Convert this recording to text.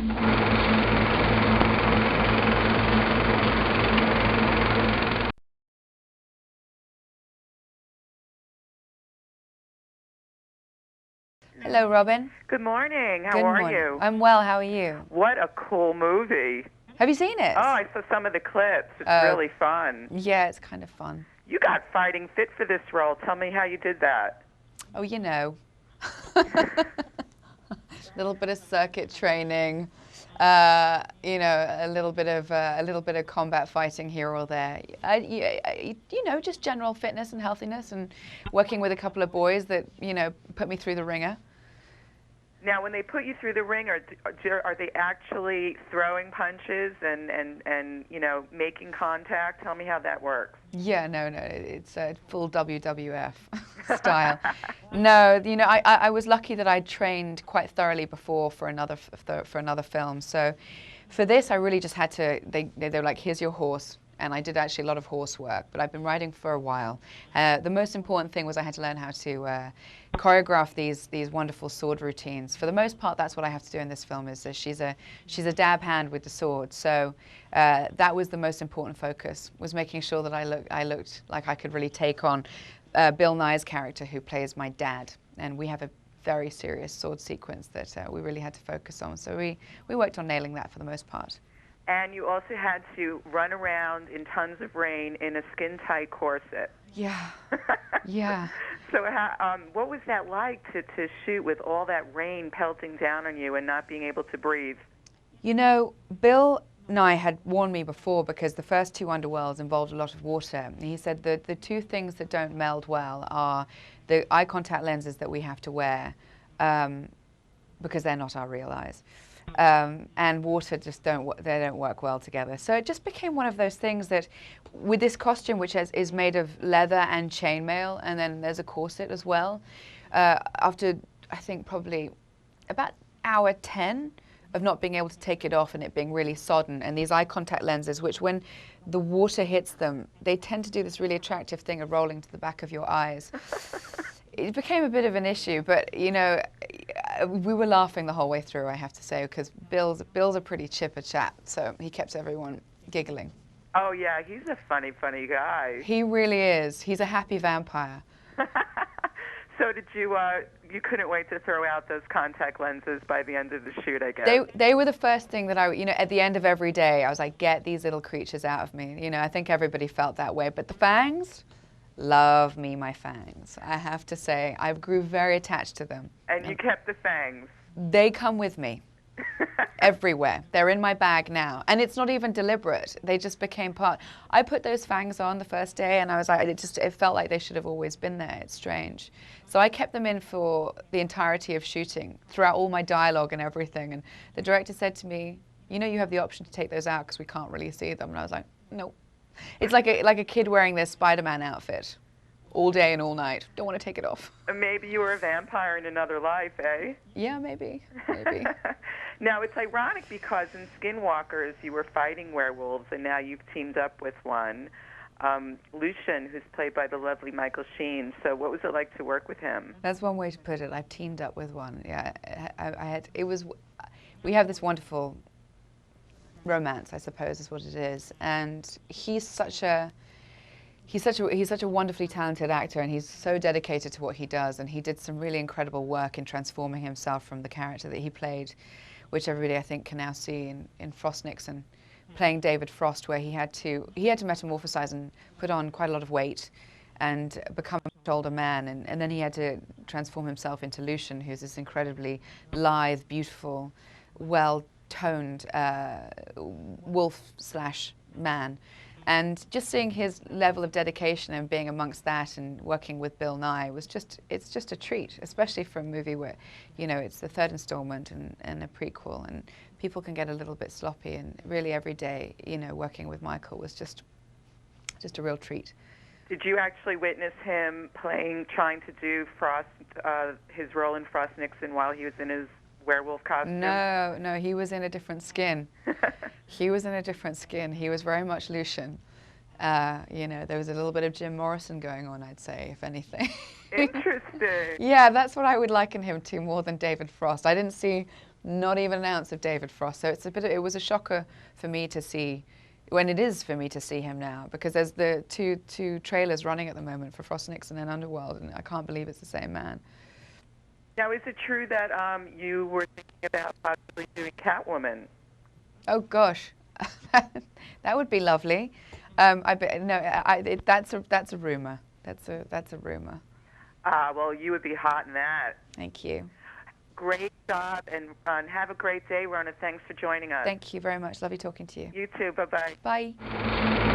Hello, Robin. Good morning. How Good are morning. you? I'm well. How are you? What a cool movie. Have you seen it? Oh, I saw some of the clips. It's really fun. Yeah, it's kind of fun. You got fighting fit for this role. Tell me how you did that. Oh, you know. A little bit of circuit training, you know, a little bit of combat fighting here or there. You know, just general fitness and healthiness, and working with a couple of boys that, you know, put me through the ringer. Now, when they put you through the ring, are they actually throwing punches and you know, making contact? Tell me how that works. Yeah, no, it's a full WWF style. No, you know, I was lucky that I'd trained quite thoroughly before for another film. So for this, I really just had to, they were like, here's your horse. And I did actually a lot of horse work, but I've been riding for a while. The most important thing was I had to learn how to choreograph these wonderful sword routines. For the most part, that's what I have to do in this film. Is that she's a dab hand with the sword. So that was the most important focus, was making sure that I looked like I could really take on Bill Nighy's character, who plays my dad. And we have a very serious sword sequence that we really had to focus on. So we worked on nailing that for the most part. And you also had to run around in tons of rain in a skin-tight corset. Yeah, yeah. So what was that like to shoot with all that rain pelting down on you and not being able to breathe? You know, Bill Nighy had warned me before, because the first two Underworlds involved a lot of water. He said that the two things that don't meld well are the eye contact lenses that we have to wear, because they're not our real eyes. And water just don't work well together. So it just became one of those things that, with this costume, which is made of leather and chainmail, and then there's a corset as well, after I think probably about hour 10 of not being able to take it off and it being really sodden, and these eye contact lenses, which when the water hits them, they tend to do this really attractive thing of rolling to the back of your eyes. It became a bit of an issue, but, you know, we were laughing the whole way through, I have to say, because Bill's a pretty chipper chap, so he kept everyone giggling. Oh, yeah, he's a funny guy. He really is. He's a happy vampire. So did you couldn't wait to throw out those contact lenses by the end of the shoot, I guess? They were the first thing that you know, at the end of every day, I was like, get these little creatures out of me. You know, I think everybody felt that way, but the fangs? Love me my fangs. I have to say, I grew very attached to them. And you kept the fangs? They come with me everywhere. They're in my bag now. And it's not even deliberate. They just became part. I put those fangs on the first day, and I was like, it felt like they should have always been there. It's strange. So I kept them in for the entirety of shooting, throughout all my dialogue and everything. And the director said to me, you know, you have the option to take those out because we can't really see them. And I was like, nope. It's like a kid wearing their Spider-Man outfit all day and all night. Don't want to take it off. Maybe you were a vampire in another life, eh? Yeah, maybe. Now, it's ironic because in Skinwalkers you were fighting werewolves, and now you've teamed up with one, Lycan, who's played by the lovely Michael Sheen. So what was it like to work with him? That's one way to put it. I've teamed up with one. Yeah, we have this wonderful romance, I suppose, is what it is. And he's such a wonderfully talented actor, and he's so dedicated to what he does. And he did some really incredible work in transforming himself from the character that he played, which everybody I think can now see in Frost Nixon, playing David Frost, where he had to metamorphosize and put on quite a lot of weight and become a much older man, and then he had to transform himself into Lycan, who's this incredibly lithe, beautiful, well-toned wolf/man. And just seeing his level of dedication and being amongst that and working with Bill Nighy it's just a treat, especially for a movie where, you know, it's the third installment and a prequel, and people can get a little bit sloppy, and really every day, you know, working with Michael was just a real treat. Did you actually witness him trying to do Frost, his role in Frost Nixon while he was in his werewolf costume? No, he was in a different skin. He was in a different skin. He was very much Lycan. You know, there was a little bit of Jim Morrison going on, I'd say, if anything. Interesting. Yeah, that's what I would liken him to more than David Frost. I didn't see Not even an ounce of David Frost. So it's it was a shocker for me to see, when it is for me to see him now, because there's the two trailers running at the moment for Frost Nixon and Underworld, and I can't believe it's the same man. Now, is it true that you were thinking about possibly doing Catwoman? Oh gosh, that would be lovely. That's a rumor. That's a rumor. Well, you would be hot in that. Thank you. Great job, and have a great day, Rhona. Thanks for joining us. Thank you very much. Lovely talking to you. You too. Bye-bye. Bye.